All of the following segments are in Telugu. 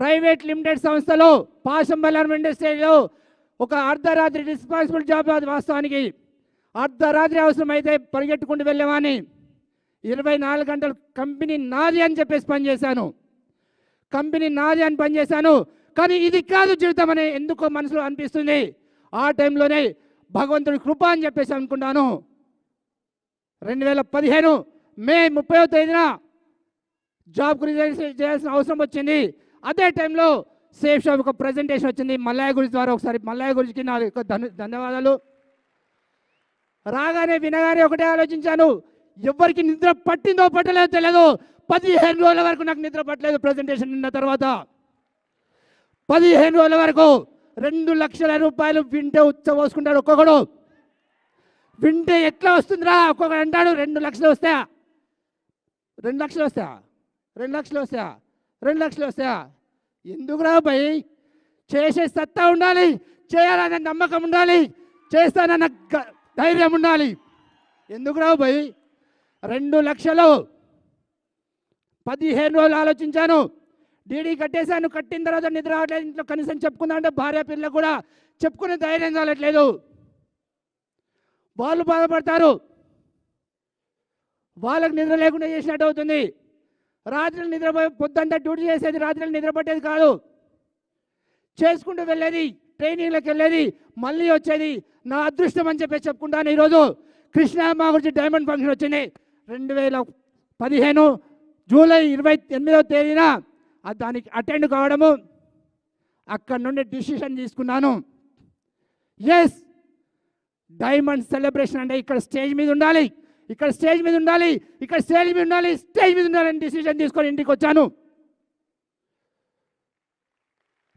ప్రైవేట్ లిమిటెడ్ సంస్థలో పాశంబలం ఇండస్ట్రీలో ఒక అర్ధరాత్రి రెస్పాన్సిబుల్ జాబ్. అది వాస్తవానికి అర్ధరాత్రి అవసరమైతే పరిగెట్టుకుంటూ వెళ్ళేవాని. 24 గంటలు కంపెనీ నాది అని చెప్పేసి పనిచేశాను. కంపెనీ నాది అని పనిచేశాను. కానీ ఇది కాదు జీవితం అని ఎందుకో మనసులో అనిపిస్తుంది. ఆ టైంలోనే భగవంతుడి కృప అని చెప్పేసి అనుకున్నాను. 2015 మే 30వ తేదీన జాబ్ గురించి చేయాల్సిన అవసరం వచ్చింది. అదే టైంలో సేఫ్ షాప్ ఒక ప్రజెంటేషన్ వచ్చింది మల్లయ్య గురించి ద్వారా. ఒకసారి మల్లయ్య గురించి నా యొక్క ధన్యవాదాలు. రాగానే వినగానే ఒకటే ఆలోచించాను, ఎవరికి నిద్ర పట్టిందో పట్టలేదో తెలియదు. 15 రోజుల వరకు నాకు నిద్ర పట్టలేదు. ప్రజెంటేషన్ నిన్న తర్వాత 15 రోజుల వరకు 2 లక్షల రూపాయలు వింటే ఉచ్చబోసుకుంటాడు ఒక్కొక్కడు. వింటే ఎట్లా వస్తుందిరా ఒక్కొక్కడు అంటాడు. 2 లక్షలు వస్తాయా, 2 లక్షలు వస్తాయా, 2 లక్షలు వస్తాయా, 2 లక్షలు వస్తాయా? ఎందుకురా భయ్? చేసే సత్తా ఉండాలి, చేయాలన్న నమ్మకం ఉండాలి, చేస్తానన్న ధైర్యం ఉండాలి. ఎందుకురా భయ్? 2 లక్షలు 15 రోజులు ఆలోచించాను. డీడీ కట్టేశాను. కట్టిన తర్వాత నిద్ర రావట్లేదు. ఇంట్లో కనీసం చెప్పుకుందా అంటే భార్య పిల్లలు కూడా చెప్పుకునే ధైర్యం కావట్లేదు. వాళ్ళు బాధపడతారు. వాళ్ళకి నిద్ర లేకుండా చేసినట్టు అవుతుంది. రాత్రులు నిద్రపోయి పొద్దుంతా డ్యూటీ చేసేది, రాత్రులు నిద్ర పట్టేది కాదు. చేసుకుంటూ వెళ్ళేది, ట్రైనింగ్లకు వెళ్ళేది, మళ్ళీ వచ్చేది. నా అదృష్టం అని చెప్పి చెప్పుకుంటాను. ఈరోజు కృష్ణమ్మ గురించి డైమండ్ ఫంక్షన్ వచ్చింది 2015 జూలై 28వ తేదీన. దానికి అటెండ్ కావడము, అక్కడి నుండి డిసిషన్ తీసుకున్నాను. ఎస్, డైమండ్ సెలబ్రేషన్ అంటే ఇక్కడ స్టేజ్ మీద ఉండాలి, ఇక్కడ స్టేజ్ మీద ఉండాలి, ఇక్కడ స్టేజ్ మీద ఉండాలి, స్టేజ్ మీద ఉండాలని డిసిషన్ తీసుకొని ఇంటికి వచ్చాను.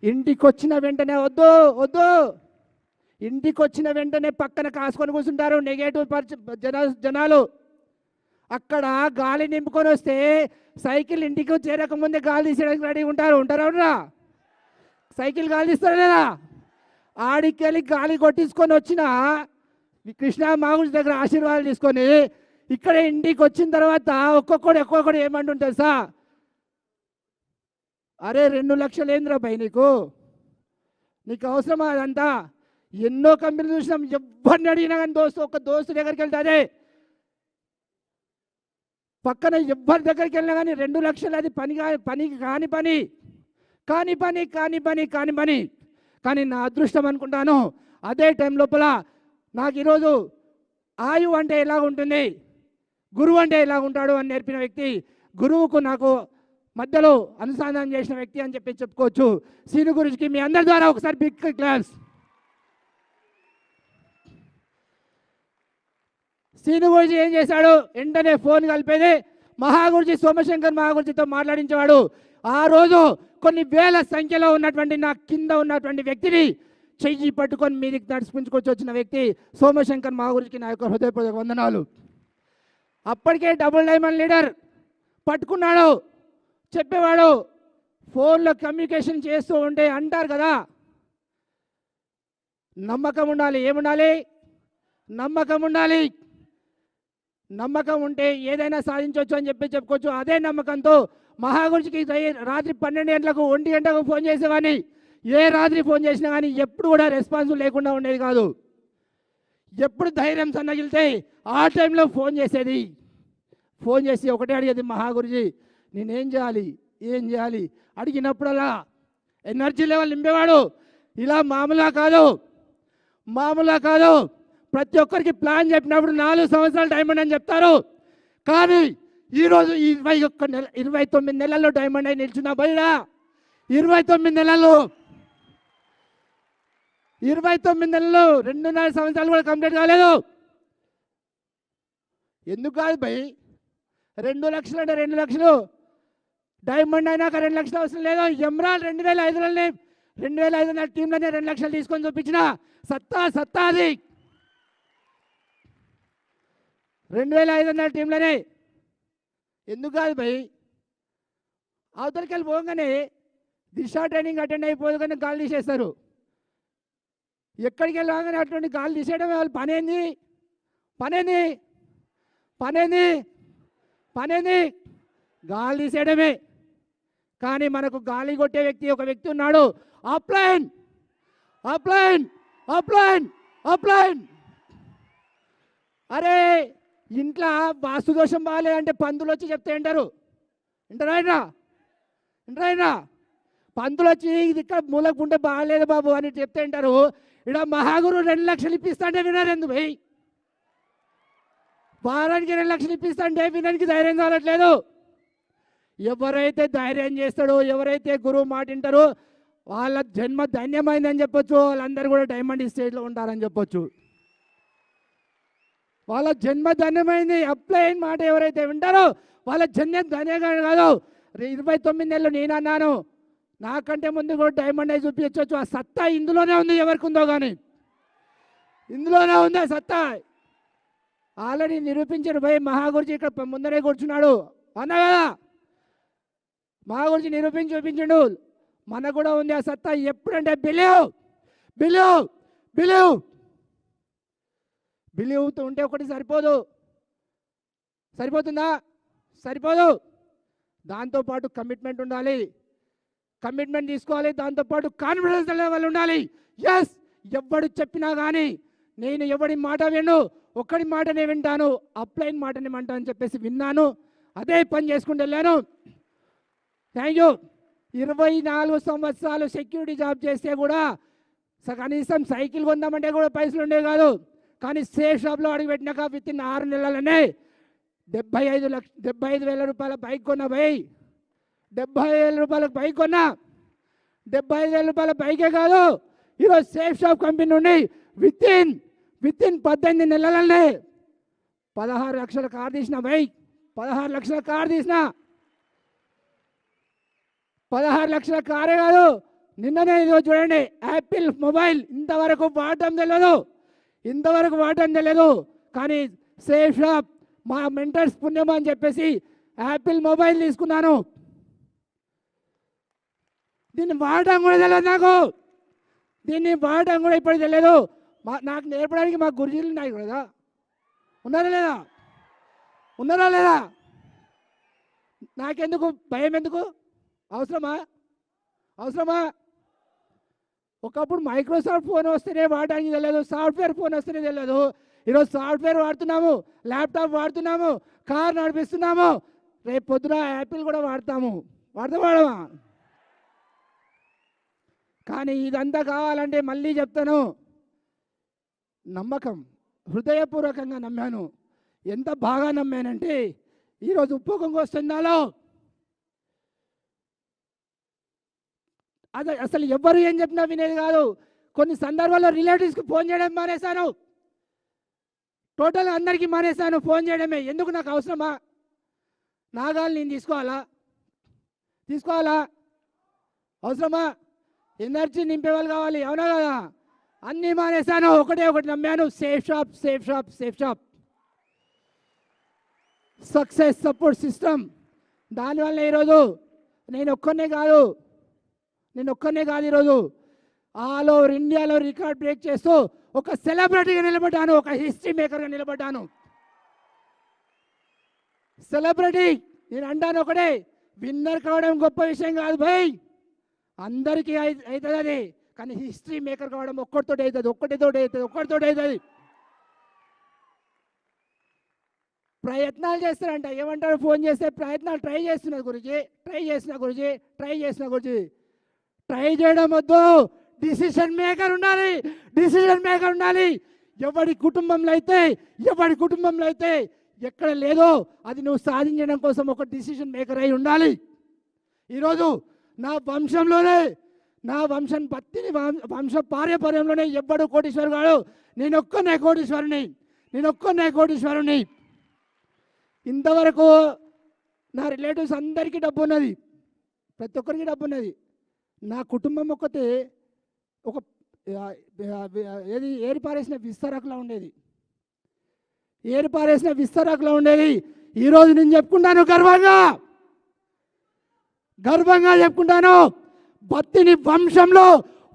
ఇంటికి వచ్చిన వెంటనే వద్దు వద్దు, ఇంటికి వచ్చిన వెంటనే పక్కన కాసుకొని కూర్చుంటారు నెగటివ్ జనాలు. అక్కడ గాలి నింపుకొని వస్తే సైకిల్ ఇంటికి చేరకముందే గాలి తీసేయడానికి రెడీ ఉంటారా? సైకిల్ గాలి తీస్తారా లేదా? ఆడికెళ్ళి గాలి కొట్టించుకొని వచ్చిన కృష్ణ మాగుడి దగ్గర ఆశీర్వాదాలు తీసుకొని ఇక్కడ ఇంటికి వచ్చిన తర్వాత ఒక్కొక్కడు ఏమంటుంటుంది సార్, అరే 2 లక్షలు ఏంద్రా భయ్ నీకు అవసరమా అదంతా? ఎన్నో కంపెనీలు చూసినాం, ఎవరిని అడిగినా కానీ ఒక దోస్తు దగ్గరికి వెళ్తే అదే పక్కన ఎవ్వరి దగ్గరికి వెళ్ళినా కానీ 2 లక్షలు అది కాని పని. కానీ నా అదృష్టం అనుకుంటాను. అదే టైం లోపల నాకు ఈరోజు ఆయువు అంటే ఎలా ఉంటుంది, గురువు అంటే ఎలా ఉంటాడు అని నేర్పిన వ్యక్తి, గురువుకు నాకు మధ్యలో అనుసంధానం చేసిన వ్యక్తి అని చెప్పి చెప్పుకోవచ్చు. సీను గురుజీకి మీ అందరి ద్వారా ఒకసారి బిగ్ క్లాస్. సీను గురుజీ ఏం చేశాడు? వెంటనే ఫోన్ కలిపేది మహాగురుజీ సోమశంకర్ మహాగురుజీతో మాట్లాడించేవాడు. ఆ రోజు కొన్ని వేల సంఖ్యలో ఉన్నటువంటి నా కింద ఉన్నటువంటి వ్యక్తిని చెయ్యి పట్టుకొని మీదికి నడుచుకుంచుకొచ్చి వచ్చిన వ్యక్తి సోమశంకర్ మహాగురుజీకి నా యొక్క హృదయపూర్వక వందనాలు. అప్పటికే డబుల్ డైమండ్ లీడర్ పట్టుకున్నాడు, చెప్పేవాడు. ఫోన్లో కమ్యూనికేషన్ చేస్తూ ఉంటే అంటారు కదా, నమ్మకం ఉండాలి. ఏముండాలి? నమ్మకం ఉండాలి. నమ్మకం ఉంటే ఏదైనా సాధించవచ్చు అని చెప్పి చెప్పుకోవచ్చు. అదే నమ్మకంతో మహాగురుజీకి రాత్రి 12 గంటలకు 1 గంటకు ఫోన్ చేసేవాడిని. ఏ రాత్రి ఫోన్ చేసినా కానీ ఎప్పుడు కూడా రెస్పాన్స్ లేకుండా ఉండేది కాదు. ఎప్పుడు ధైర్యం సన్నగిలితే ఆ టైంలో ఫోన్ చేసేది. ఫోన్ చేసి ఒకటే అడిగేది, మహాగురుజీ నేనేం చేయాలి, ఏం చేయాలి? అడిగినప్పుడల్లా ఎనర్జీ లెవెల్ నింపేవాడు. ఇలా మామూలుగా కాదు. ప్రతి ఒక్కరికి ప్లాన్ చెప్పినప్పుడు 4 సంవత్సరాలు డైమండ్ అని చెప్తారు. కానీ ఈరోజు 29 నెలల్లో డైమండ్ అయి నిల్చున్నా బయట. 29 నెలలు 2.5 సంవత్సరాలు కూడా కంప్లీట్ కాలేదు. ఎందుకు కాదు భయ్? 2 లక్షలు అంటే 2 లక్షలు, డైమండ్ అయినాక 2 లక్షలు అవసరం లేదు. ఎమ్రాల్ 2005 టీంలోనే 2 లక్షలు తీసుకొని చూపించిన సత్తా అది. 2500 టీంలోనే. ఎందుకు కాదు భయ్? అవతలికి వెళ్ళి పోగానే దిశ ట్రైనింగ్ అటెండ్ అయిపోదు కానీ గాలి తీసేస్తారు. ఎక్కడికి వెళ్ళగానే అటువంటి గాలి తీసేయడమే వాళ్ళు పనేంది గాలి తీసేయడమే. కానీ మనకు గాలి కొట్టే వ్యక్తి ఒక వ్యక్తి ఉన్నాడు. Upline upline upline upline. అరే ఇంట్లో వాస్తు దోషం బాగాలేదంటే పందులు వచ్చి చెప్తే ఏంటారు? ఇంటరాయినా పందులు వచ్చి ఇది ఇక్కడ మూలకు ఉంటే బాగాలేదు బాబు అని చెప్తే ఏంటారు? ఇక్కడ మహాగురు 2 లక్షలు ఇప్పిస్తాంటే వినరు ఎందుకు భయ్? వారానికి 2 లక్షలు ఇప్పిస్తాంటే వినడానికి ధైర్యం కావట్లేదు. ఎవరైతే ధైర్యం చేస్తాడో, ఎవరైతే గురువు మాట వింటారో వాళ్ళ జన్మ ధన్యమైందని చెప్పొచ్చు. వాళ్ళందరూ కూడా డైమండ్ స్టేజ్లో ఉంటారని చెప్పొచ్చు. వాళ్ళ జన్మ ధన్యమైంది. అప్లైన్ మాట ఎవరైతే వింటారో వాళ్ళ జన్మ ధన్యంగా కాదు. 29 నెలలు నేను అన్నాను, నాకంటే ముందు కూడా డైమండ్ అయి చూపించవచ్చు. ఆ సత్తా ఇందులోనే ఉంది. ఎవరికి ఉందో కానీ ఇందులోనే ఉంది ఆ సత్తా. ఆల్రెడీ నిరూపించారు భయ్. మహాగురుజీ ఇక్కడ ముందరే కూర్చున్నాడు అన్నా కదా. మహాగురుజీ నిరూపించి చూపించండు. మనకు కూడా ఉంది ఆ సత్తా. ఎప్పుడంటే బిలీవ్ బిలీవ్ బిలీవ్ బిలీవ్తో ఉంటే ఒకటి సరిపోదు. సరిపోతుందా? సరిపోదు. దాంతోపాటు కమిట్మెంట్ ఉండాలి. కమిట్మెంట్ తీసుకోవాలి. దాంతోపాటు కాన్ఫిడెన్స్ లెవెల్ ఉండాలి. ఎస్, ఎవడు చెప్పినా కానీ నేను ఎవడి మాట విను, ఒక్కడి మాటనే వింటాను, అప్లైన్ మాటనే వింటాను అని చెప్పేసి విన్నాను. అదే పని చేసుకుంటూ వెళ్ళాను. Thank you. 24 సంవత్సరాలు సెక్యూరిటీ జాబ్ చేస్తే కూడా కనీసం సైకిల్ కొందామంటే కూడా పైసలు ఉండేవి కాదు. కానీ సేఫ్ షాప్లో అడుగుపెట్టినాక విత్ ఇన్ 6 నెలలనే 75,000 రూపాయల బైక్ కొన్నా భయ్. 75,000 రూపాయల బైక్ కొన్నా. 75,000 రూపాయల బైకే కాదు, ఈరోజు సేఫ్ షాప్ కంపెనీ నుండి విత్ ఇన్ 18 నెలలనే 16 లక్షల కార్ తీసిన బైక్. 16 లక్షల కార్ తీసిన. 16 లక్షల కారే కాదు, నిన్ననే ఇదిగో చూడండి యాపిల్ మొబైల్. ఇంతవరకు వాడటం తెలియదు. కానీ సేఫ్ షాప్ మా మెంటర్స్ పుణ్యం అని చెప్పేసి యాపిల్ మొబైల్ తీసుకున్నాను. దీన్ని వాడటం కూడా తెలియదు నాకు. దీన్ని వాడటం కూడా ఇప్పుడు తెలియదు. నాకు నేర్పడానికి మా గురుజీలు ఉన్నాయి కదా. ఉన్నారా లేదా? నాకెందుకు భయం? ఎందుకు అవసరమా? ఒకప్పుడు మైక్రోసాఫ్ట్ ఫోన్ వస్తేనే వాడడానికి తెలియదు, సాఫ్ట్వేర్ ఫోన్ వస్తేనే తెలియదు. ఈరోజు సాఫ్ట్వేర్ వాడుతున్నాము, ల్యాప్టాప్ వాడుతున్నాము, కార్ నడిపిస్తున్నాము, రేపు పొద్దున యాపిల్ కూడా వాడతామా? కానీ ఇదంతా కావాలంటే మళ్ళీ చెప్తాను, నమ్మకం. హృదయపూర్వకంగా నమ్మాను. ఎంత బాగా నమ్మానంటే ఈరోజు ఉప్పొంగి వస్తుందాలో అది అసలు ఎవరు ఏం చెప్పినా వినేది కాదు. కొన్ని సందర్భాల్లో రిలేటివ్స్కి ఫోన్ చేయడం మానేశాను. టోటల్ అందరికీ మానేశాను ఫోన్ చేయడమే. ఎందుకు? నాకు అవసరమా? నాగాలు నేను తీసుకోవాలా? అవసరమా? ఎనర్జీ నింపేవాళ్ళు కావాలి, అవునా కదా? అన్నీ మానేశాను. ఒకటి నమ్మాను, safe shop success support system. దానివల్ల ఈరోజు నేను ఒక్కనే కాదు ఈరోజు ఆల్ ఓవర్ ఇండియాలో రికార్డ్ బ్రేక్ చేస్తూ ఒక సెలబ్రిటీగా నిలబడ్డాను, ఒక హిస్టరీ మేకర్గా నిలబడ్డాను. సెలబ్రిటీ నేను అంటాను ఒకటే, విన్నర్ కావడం గొప్ప విషయం కాదు భయ్, అందరికీ అవుతుంది అది. కానీ హిస్టరీ మేకర్ కావడం ఒక్కటితోటి అవుతుంది. ప్రయత్నాలు చేస్తారంట. ఏమంటారు? ఫోన్ చేస్తే ప్రయత్నాలు ట్రై చేస్తున్నా గురించి. ట్రై చేయడం వద్దు, డిసిషన్ మేకర్ ఉండాలి. ఎవరి కుటుంబంలో అయితే ఎక్కడ లేదో అది నువ్వు సాధించడం కోసం ఒక డిసిషన్ మేకర్ అయి ఉండాలి. ఈరోజు నా వంశం పత్తిని వంశ పారంపర్యంలోనే ఎవ్వడు కోటీశ్వరు కాడు. నేను ఒక్కనే కోటీశ్వరుని. ఇంతవరకు నా రిలేటివ్స్ అందరికీ డబ్బు ఉన్నది, ప్రతి ఒక్కరికి డబ్బు ఉన్నది. నా కుటుంబం ఒక్కతే ఒక ఏరిపారేసిన విస్తరకులా ఉండేది. ఈరోజు నేను చెప్పుకుంటాను, గర్వంగా చెప్పుకుంటాను, బత్తిని వంశంలో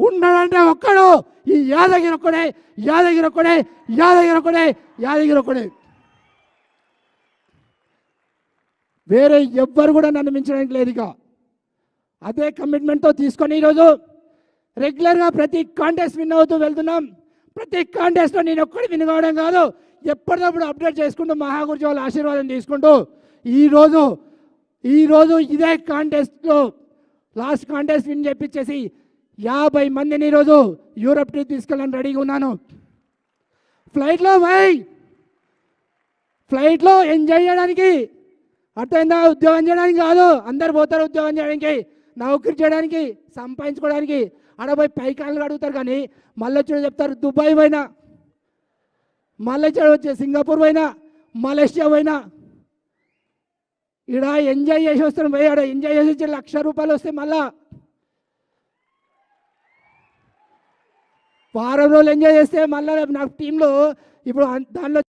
ఉన్నాడంటే ఒక్కడు ఈ యాదగిరి ఒక్కడే. వేరే ఎవ్వరు కూడా నన్ను మించడానికి లేదు. ఇక అదే కమిట్మెంట్తో తీసుకొని ఈరోజు రెగ్యులర్గా ప్రతి కాంటెస్ట్ విన్ అవుతూ వెళ్తున్నాం. ప్రతి కాంటెస్ట్లో నేను ఒక్కడి విన్ కావడం కాదు, ఎప్పటికప్పుడు అప్డేట్ చేసుకుంటూ మహాగురుజీ వాళ్ళ ఆశీర్వాదం తీసుకుంటూ ఈరోజు ఇదే కాంటెస్ట్లో లాస్ట్ కాంటెస్ట్ విన్ చెప్పించేసి 50 మందిని ఈరోజు యూరప్ ట్రిప్ తీసుకెళ్ళని రెడీగా ఉన్నాను. ఫ్లైట్లో ఎంజాయ్ చేయడానికి, అర్థమైందా? ఉద్యోగం చేయడానికి కాదు, అందరు పోతారు ఉద్యోగం చేయడానికి, నౌకరీ చేయడానికి, సంపాదించుకోవడానికి. ఆడపోయి పైకాళ్ళు అడుగుతారు కానీ మళ్ళీ చూడ చెప్తారు దుబాయ్ పోయినా, మళ్ళీ వచ్చే సింగపూర్ పోయినా, మలేషియా పోయినా. ఇక్కడ ఎంజాయ్ చేసి వస్తాను పోయి, ఆడ ఎంజాయ్ చేసి వచ్చి ₹1,00,000 వస్తే మళ్ళా వారం రోజులు ఎంజాయ్ చేస్తే మళ్ళీ నాకు టీంలో ఇప్పుడు దానిలో